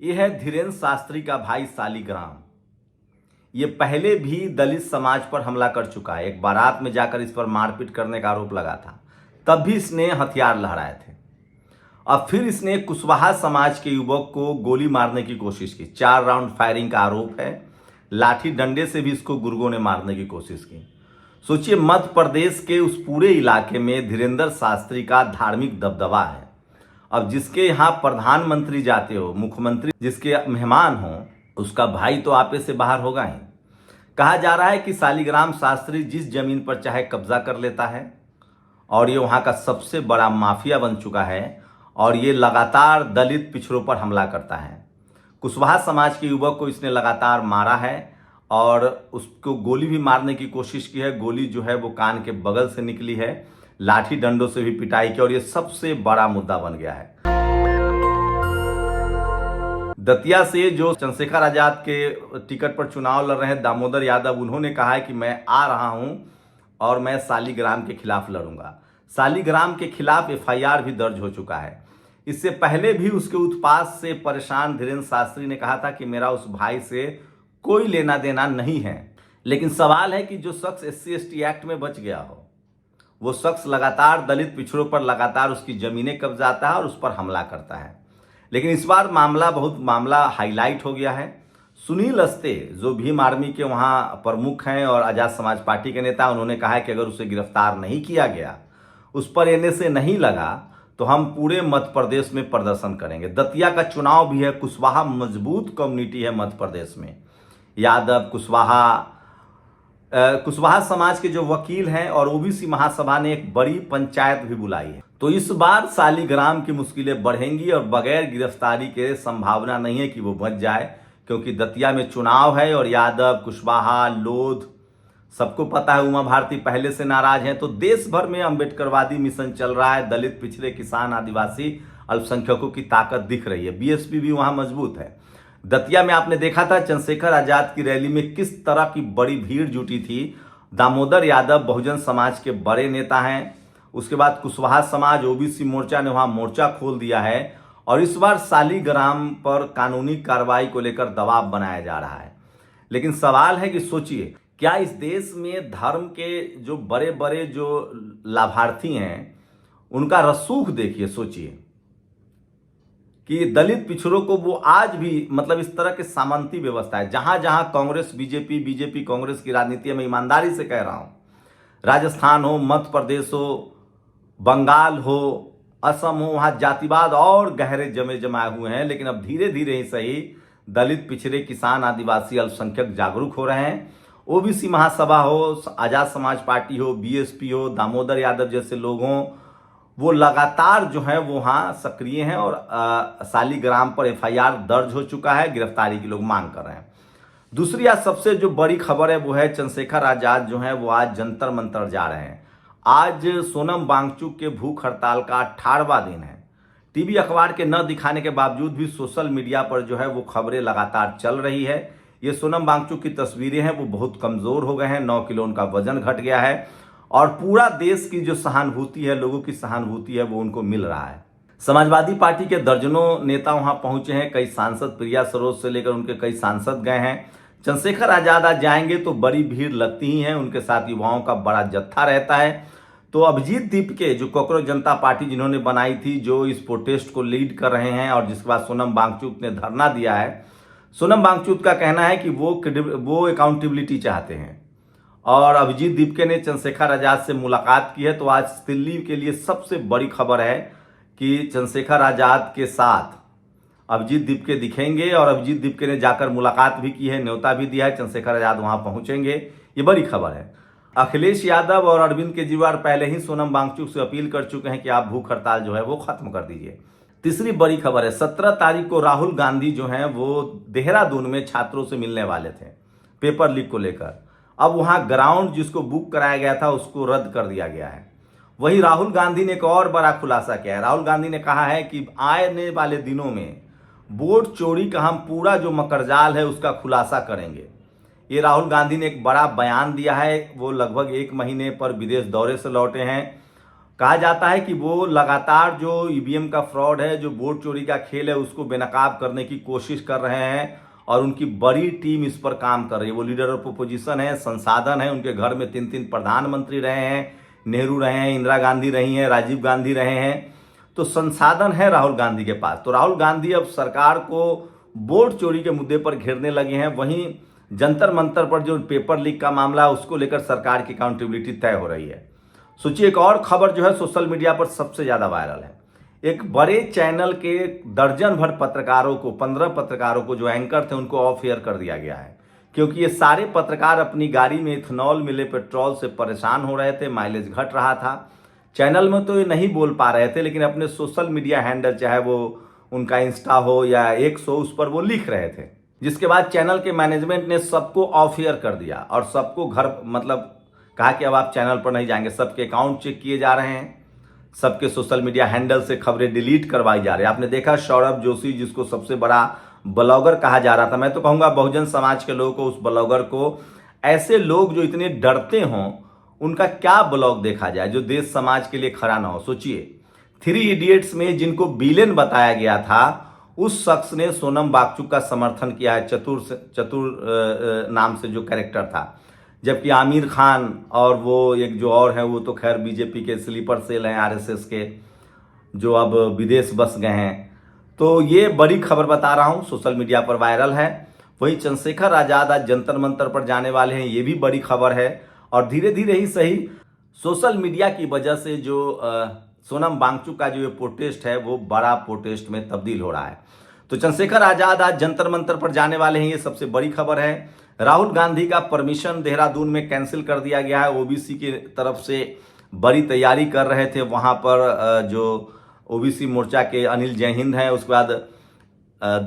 ये है धीरेन्द्र शास्त्री का भाई सालीग्राम। ये पहले भी दलित समाज पर हमला कर चुका है। एक बारात में जाकर इस पर मारपीट करने का आरोप लगा था, तब भी इसने हथियार लहराए थे। अब फिर इसने कुशवाहा समाज के युवक को गोली मारने की कोशिश की। 4 राउंड फायरिंग का आरोप है। लाठी डंडे से भी इसको गुर्गों ने मारने की कोशिश की। सोचिए, मध्य प्रदेश के उस पूरे इलाके में धीरेन्द्र शास्त्री का धार्मिक दबदबा है। अब जिसके यहाँ प्रधानमंत्री जाते हो, मुख्यमंत्री जिसके मेहमान हो, उसका भाई तो आपे से बाहर होगा ही। कहा जा रहा है कि सालीग्राम शास्त्री जिस जमीन पर चाहे कब्जा कर लेता है और ये वहाँ का सबसे बड़ा माफिया बन चुका है और ये लगातार दलित पिछड़ों पर हमला करता है। कुशवाहा समाज के युवक को इसने लगातार मारा है और उसको गोली भी मारने की कोशिश की है। गोली जो है वो कान के बगल से निकली है। लाठी डंडों से भी पिटाई की और ये सबसे बड़ा मुद्दा बन गया है। दतिया से जो चंद्रशेखर आजाद के टिकट पर चुनाव लड़ रहे हैं दामोदर यादव, उन्होंने कहा है कि मैं आ रहा हूं और मैं सालीग्राम के खिलाफ लड़ूंगा। सालीग्राम के खिलाफ एफआईआर भी दर्ज हो चुका है। इससे पहले भी उसके उत्पात से परेशान धीरेन्द्र शास्त्री ने कहा था कि मेरा उस भाई से कोई लेना देना नहीं है। लेकिन सवाल है कि जो शख्स SC/ST एक्ट में बच गया हो, वो शख्स लगातार दलित पिछड़ों पर लगातार उसकी जमीनें कब्जाता है और उस पर हमला करता है। लेकिन इस बार मामला हाईलाइट हो गया है। सुनील अस्ते जो भीम आर्मी के वहाँ प्रमुख हैं और आजाद समाज पार्टी के नेता, उन्होंने कहा है कि अगर उसे गिरफ्तार नहीं किया गया, उस पर NSA नहीं लगा, तो हम पूरे मध्य प्रदेश में प्रदर्शन करेंगे। दतिया का चुनाव भी है। कुशवाहा मजबूत कम्युनिटी है मध्य प्रदेश में। यादव, कुशवाहा समाज के जो वकील हैं और OBC महासभा ने एक बड़ी पंचायत भी बुलाई है। तो इस बार सालीग्राम की मुश्किलें बढ़ेंगी और बगैर गिरफ्तारी के संभावना नहीं है कि वो बच जाए, क्योंकि दतिया में चुनाव है और यादव, कुशवाहा, लोध, सबको पता है उमा भारती पहले से नाराज हैं। तो देश भर में अंबेडकरवादी मिशन चल रहा है। दलित, पिछड़े, किसान, आदिवासी, अल्पसंख्यकों की ताकत दिख रही है। BSP भी वहां मजबूत है। दतिया में आपने देखा था चंद्रशेखर आजाद की रैली में किस तरह की बड़ी भीड़ जुटी थी। दामोदर यादव बहुजन समाज के बड़े नेता हैं। उसके बाद कुशवाहा समाज, OBC मोर्चा ने वहां मोर्चा खोल दिया है और इस बार सालीग्राम पर कानूनी कार्रवाई को लेकर दबाव बनाया जा रहा है। लेकिन सवाल है कि सोचिए, क्या इस देश में धर्म के जो बड़े बड़े जो लाभार्थी हैं, उनका रसूख देखिए। सोचिए कि दलित पिछड़ों को वो आज भी, मतलब इस तरह के सामंती व्यवस्था है। जहां जहां कांग्रेस बीजेपी कांग्रेस की राजनीति में, ईमानदारी से कह रहा हूं, राजस्थान हो, मध्य प्रदेश हो, बंगाल हो, असम हो, वहां जातिवाद और गहरे जमाए हुए हैं। लेकिन अब धीरे धीरे ही सही दलित, पिछड़े, किसान, आदिवासी, अल्पसंख्यक जागरूक हो रहे हैं। OBC महासभा हो, आजाद समाज पार्टी हो, BSP हो, दामोदर यादव जैसे लोग हों, वो लगातार जो है वो वहाँ सक्रिय हैं और सालीग्राम पर FIR दर्ज हो चुका है। गिरफ्तारी की लोग मांग कर रहे हैं। दूसरी आज सबसे जो बड़ी खबर है वो है चंद्रशेखर आजाद जो है वो आज जंतर मंतर जा रहे हैं। आज सोनम वांगचुक के भूख हड़ताल का 18वां दिन है। टीवी अखबार के न दिखाने के बावजूद भी सोशल मीडिया पर जो है वो खबरें लगातार चल रही है। ये सोनम वांगचुक की तस्वीरें हैं, वो बहुत कमजोर हो गए हैं। 9 किलो उनका वजन घट गया है और पूरा देश की जो सहानुभूति है, लोगों की सहानुभूति है, वो उनको मिल रहा है। समाजवादी पार्टी के दर्जनों नेता वहां पहुंचे हैं। कई सांसद, प्रिया सरोज से लेकर उनके कई सांसद गए हैं। चंद्रशेखर आजाद आज जाएंगे तो बड़ी भीड़ लगती ही है। उनके साथ युवाओं का बड़ा जत्था रहता है। तो अभिजीत दीपके जो कॉकरोच जनता पार्टी जिन्होंने बनाई थी, जो इस प्रोटेस्ट को लीड कर रहे हैं और जिसके बाद सोनम वांगचुक ने धरना दिया है, सोनम वांगचुक का कहना है कि वो अकाउंटेबिलिटी चाहते हैं। और अभिजीत दीपके ने चंद्रशेखर आजाद से मुलाकात की है। तो आज दिल्ली के लिए सबसे बड़ी खबर है कि चंद्रशेखर आजाद के साथ अभिजीत दीपके दिखेंगे और अभिजीत दीपके ने जाकर मुलाकात भी की है, न्योता भी दिया है। चंद्रशेखर आजाद वहां पहुंचेंगे, ये बड़ी खबर है। अखिलेश यादव और अरविंद केजरीवाल पहले ही सोनम वांगचुक से अपील कर चुके हैं कि आप भूख हड़ताल जो है वो खत्म कर दीजिए। तीसरी बड़ी खबर है 17 तारीख को राहुल गांधी जो है वो देहरादून में छात्रों से मिलने वाले थे पेपर लीक को लेकर। अब वहां ग्राउंड जिसको बुक कराया गया था उसको रद्द कर दिया गया है। वहीं राहुल गांधी ने एक और बड़ा खुलासा किया है। राहुल गांधी ने कहा है कि आने वाले दिनों में वोट चोरी का हम पूरा जो मकरजाल है उसका खुलासा करेंगे। ये राहुल गांधी ने एक बड़ा बयान दिया है। वो लगभग 1 महीने पर विदेश दौरे से लौटे हैं। कहा जाता है कि वो लगातार जो ईवीएम का फ्रॉड है, जो वोट चोरी का खेल है, उसको बेनकाब करने की कोशिश कर रहे हैं और उनकी बड़ी टीम इस पर काम कर रही है। वो लीडर ऑफ अपोजिशन है, संसाधन है, उनके घर में 3-3 प्रधानमंत्री रहे हैं, नेहरू रहे हैं, इंदिरा गांधी रही हैं, राजीव गांधी रहे हैं, तो संसाधन है राहुल गांधी के पास। तो राहुल गांधी अब सरकार को वोट चोरी के मुद्दे पर घेरने लगे हैं। वहीं जंतर मंतर पर जो पेपर लीक का मामला है उसको लेकर सरकार की अकाउंटेबिलिटी तय हो रही है। सोचिए, एक और खबर जो है सोशल मीडिया पर सबसे ज्यादा वायरल है। एक बड़े चैनल के दर्जन भर पत्रकारों को, 15 पत्रकारों को जो एंकर थे उनको ऑफ एयर कर दिया गया है, क्योंकि ये सारे पत्रकार अपनी गाड़ी में इथेनॉल मिले पेट्रोल से परेशान हो रहे थे, माइलेज घट रहा था। चैनल में तो ये नहीं बोल पा रहे थे, लेकिन अपने सोशल मीडिया हैंडल, चाहे वो उनका इंस्टा हो या एक्स हो, उस पर वो लिख रहे थे। जिसके बाद चैनल के मैनेजमेंट ने सबको ऑफ एयर कर दिया और सबको घर, मतलब कहा कि अब आप चैनल पर नहीं जाएंगे। सबके अकाउंट चेक किए जा रहे हैं, सबके सोशल मीडिया हैंडल से खबरें डिलीट करवाई जा रही है। आपने देखा सौरभ जोशी, जिसको सबसे बड़ा ब्लॉगर कहा जा रहा था, मैं तो कहूंगा बहुजन समाज के लोगों को, उस ब्लॉगर को, ऐसे लोग जो इतने डरते हों, उनका क्या ब्लॉग देखा जाए जो देश समाज के लिए खड़ा ना हो। सोचिए, 3 इडियट्स में जिनको विलेन बताया गया था, उस शख्स ने सोनम वांगचुक का समर्थन किया है, चतुर नाम से जो कैरेक्टर था। जबकि आमिर खान और वो एक जो और है, वो तो खैर बीजेपी के स्लीपर सेल हैं, आरएसएस के, जो अब विदेश बस गए हैं। तो ये बड़ी खबर बता रहा हूं, सोशल मीडिया पर वायरल है। वहीं चंद्रशेखर आजाद आज जंतर मंतर पर जाने वाले हैं, ये भी बड़ी खबर है। और धीरे धीरे ही सही, सोशल मीडिया की वजह से जो सोनम वांगचुक का जो ये प्रोटेस्ट है वो बड़ा प्रोटेस्ट में तब्दील हो रहा है। तो चंद्रशेखर आजाद आज जंतर मंतर पर जाने वाले हैं, ये सबसे बड़ी खबर है। राहुल गांधी का परमिशन देहरादून में कैंसिल कर दिया गया है। ओबीसी की तरफ से बड़ी तैयारी कर रहे थे वहां पर जो ओबीसी मोर्चा के अनिल जय हिंद हैं। उसके बाद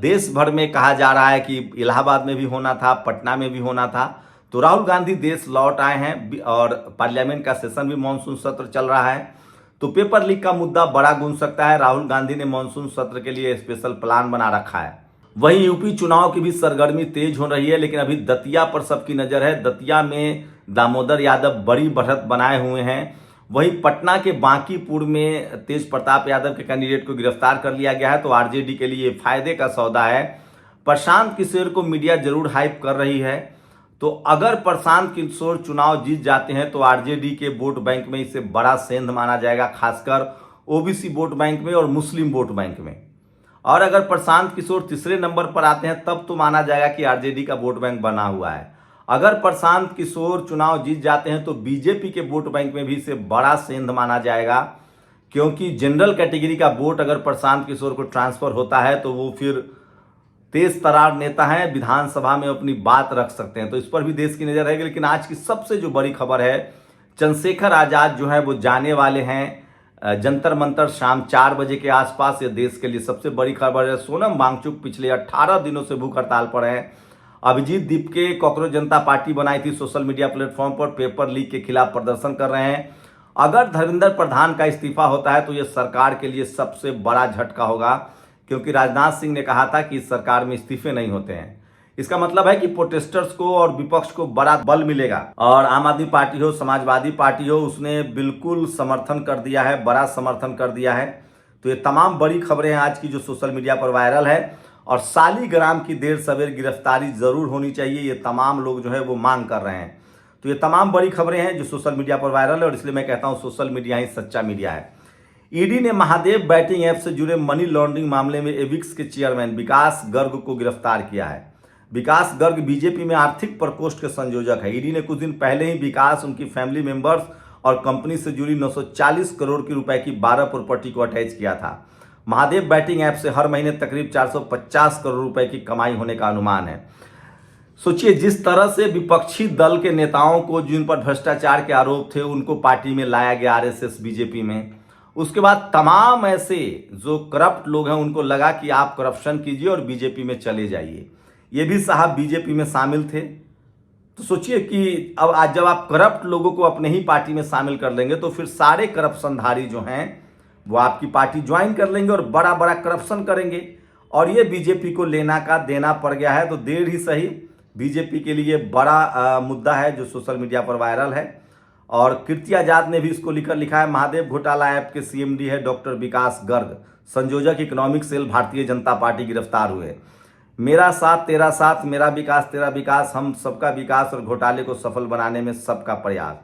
देश भर में कहा जा रहा है कि इलाहाबाद में भी होना था, पटना में भी होना था। तो राहुल गांधी देश लौट आए हैं और पार्लियामेंट का सेशन भी मानसून सत्र चल रहा है। तो पेपर लीक का मुद्दा बड़ा गूंज सकता है। राहुल गांधी ने मानसून सत्र के लिए स्पेशल प्लान बना रखा है। वहीं यूपी चुनाव की भी सरगर्मी तेज हो रही है, लेकिन अभी दतिया पर सबकी नजर है। दतिया में दामोदर यादव बड़ी बढ़त बनाए हुए हैं। वहीं पटना के बांकीपुर में तेज प्रताप यादव के कैंडिडेट को गिरफ्तार कर लिया गया है। तो आरजेडी के लिए फायदे का सौदा है। प्रशांत किशोर को मीडिया जरूर हाइप कर रही है। तो अगर प्रशांत किशोर चुनाव जीत जाते हैं तो आरजेडी के वोट बैंक में इसे बड़ा सेंध माना जाएगा, खासकर ओबीसी वोट बैंक में और मुस्लिम वोट बैंक में। और अगर प्रशांत किशोर तीसरे नंबर पर आते हैं तब तो माना जाएगा कि आरजेडी का वोट बैंक बना हुआ है। अगर प्रशांत किशोर चुनाव जीत जाते हैं तो बीजेपी के वोट बैंक में भी इसे बड़ा सेंध माना जाएगा, क्योंकि जनरल कैटेगरी का वोट अगर प्रशांत किशोर को ट्रांसफर होता है तो वो फिर तेज तरार नेता हैं, विधानसभा में अपनी बात रख सकते हैं। तो इस पर भी देश की नजर रहेगी। लेकिन आज की सबसे जो बड़ी खबर है, चंद्रशेखर आजाद जो है वो जाने वाले हैं जंतर मंतर शाम 4 बजे के आसपास। ये देश के लिए सबसे बड़ी खबर है। सोनम वांगचुक पिछले 18 दिनों से भूख हड़ताल पर हैं। अभिजीत दीपके कॉकरोच जनता पार्टी बनाई थी, सोशल मीडिया प्लेटफॉर्म पर पेपर लीक के खिलाफ प्रदर्शन कर रहे हैं। अगर धर्मेंद्र प्रधान का इस्तीफा होता है तो यह सरकार के लिए सबसे बड़ा झटका होगा, क्योंकि राजनाथ सिंह ने कहा था कि इस सरकार में इस्तीफे नहीं होते हैं। इसका मतलब है कि प्रोटेस्टर्स को और विपक्ष को बड़ा बल मिलेगा। और आम आदमी पार्टी हो, समाजवादी पार्टी हो, उसने बिल्कुल समर्थन कर दिया है, बड़ा समर्थन कर दिया है। तो ये तमाम बड़ी खबरें हैं आज की जो सोशल मीडिया पर वायरल है। और सालीग्राम की देर सवेर गिरफ्तारी जरूर होनी चाहिए, ये तमाम लोग जो है वो मांग कर रहे हैं। तो ये तमाम बड़ी खबरें हैं जो सोशल मीडिया पर वायरल है, और इसलिए मैं कहता हूं सोशल मीडिया ही सच्चा मीडिया है। ईडी ने महादेव बैटिंग ऐप से जुड़े मनी लॉन्ड्रिंग मामले में एविक्स के चेयरमैन विकास गर्ग को गिरफ्तार किया है। विकास गर्ग बीजेपी में आर्थिक प्रकोष्ठ के संयोजक है। ईडी ने कुछ दिन पहले ही विकास, उनकी फैमिली मेंबर्स और कंपनी से जुड़ी 940 करोड़ की रुपए की 12 प्रॉपर्टी को अटैच किया था। महादेव बैटिंग ऐप से हर महीने तकरीब 450 करोड़ रुपए की कमाई होने का अनुमान है। सोचिए, जिस तरह से विपक्षी दल के नेताओं को, जिन पर भ्रष्टाचार के आरोप थे, उनको पार्टी में लाया गया आरएसएस बीजेपी में। उसके बाद तमाम ऐसे जो करप्ट लोग हैं उनको लगा कि आप करप्शन कीजिए और बीजेपी में चले जाइए। ये भी साहब बीजेपी में शामिल थे। तो सोचिए कि अब आज जब आप करप्ट लोगों को अपने ही पार्टी में शामिल कर लेंगे तो फिर सारे करप्शनधारी जो हैं वो आपकी पार्टी ज्वाइन कर लेंगे और बड़ा बड़ा करप्शन करेंगे। और ये बीजेपी को लेना का देना पड़ गया है। तो देर ही सही बीजेपी के लिए बड़ा मुद्दा है जो सोशल मीडिया पर वायरल है। और कीर्ति आजाद ने भी इसको लिखा है। महादेव घोटाला ऐप के सीएमडी है डॉक्टर विकास गर्ग, संयोजक economic cell Bharatiya Janata party गिरफ्तार हुए। मेरा साथ तेरा साथ, मेरा विकास तेरा विकास, हम सबका विकास और घोटाले को सफल बनाने में सबका प्रयास।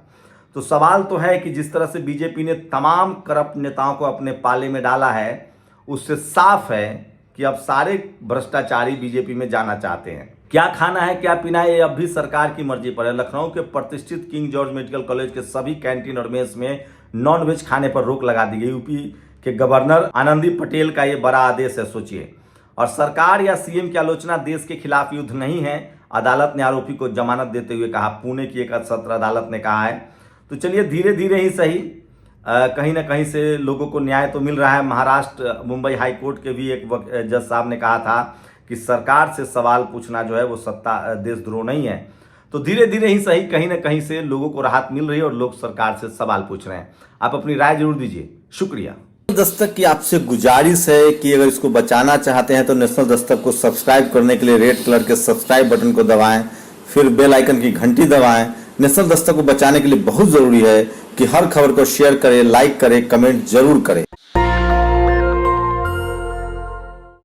तो सवाल तो है कि जिस तरह से बीजेपी ने तमाम करप्ट नेताओं को अपने पाले में डाला है, उससे साफ है कि अब सारे भ्रष्टाचारी बीजेपी में जाना चाहते हैं। क्या खाना है क्या पीना है ये अब भी सरकार की मर्जी पर है। लखनऊ के प्रतिष्ठित किंग जॉर्ज मेडिकल कॉलेज के सभी कैंटीन और मेस में नॉनवेज खाने पर रोक लगा दी गई। यूपी के गवर्नर आनंदी पटेल का ये बड़ा आदेश है, सोचिए। और सरकार या सीएम की आलोचना देश के खिलाफ युद्ध नहीं है, अदालत ने आरोपी को जमानत देते हुए कहा। पुणे की एक सत्र अदालत ने कहा है। तो चलिए धीरे धीरे ही सही कहीं ना कहीं से लोगों को न्याय तो मिल रहा है। महाराष्ट्र मुंबई हाईकोर्ट के भी एक जज साहब ने कहा था कि सरकार से सवाल पूछना जो है वो सत्ता देशद्रोह नहीं है। तो धीरे धीरे ही सही कहीं ना कहीं से लोगों को राहत मिल रही है और लोग सरकार से सवाल पूछ रहे हैं। आप अपनी राय जरूर दीजिए। शुक्रिया। दस्तक की आपसे गुजारिश है कि अगर इसको बचाना चाहते हैं तो नेशनल दस्तक को सब्सक्राइब करने के लिए रेड कलर के सब्सक्राइब बटन को दबाएं, फिर बेल आइकन की घंटी दबाएं। नेशनल दस्तक को बचाने के लिए बहुत जरूरी है कि हर खबर को शेयर करें, लाइक करें, कमेंट जरूर करें।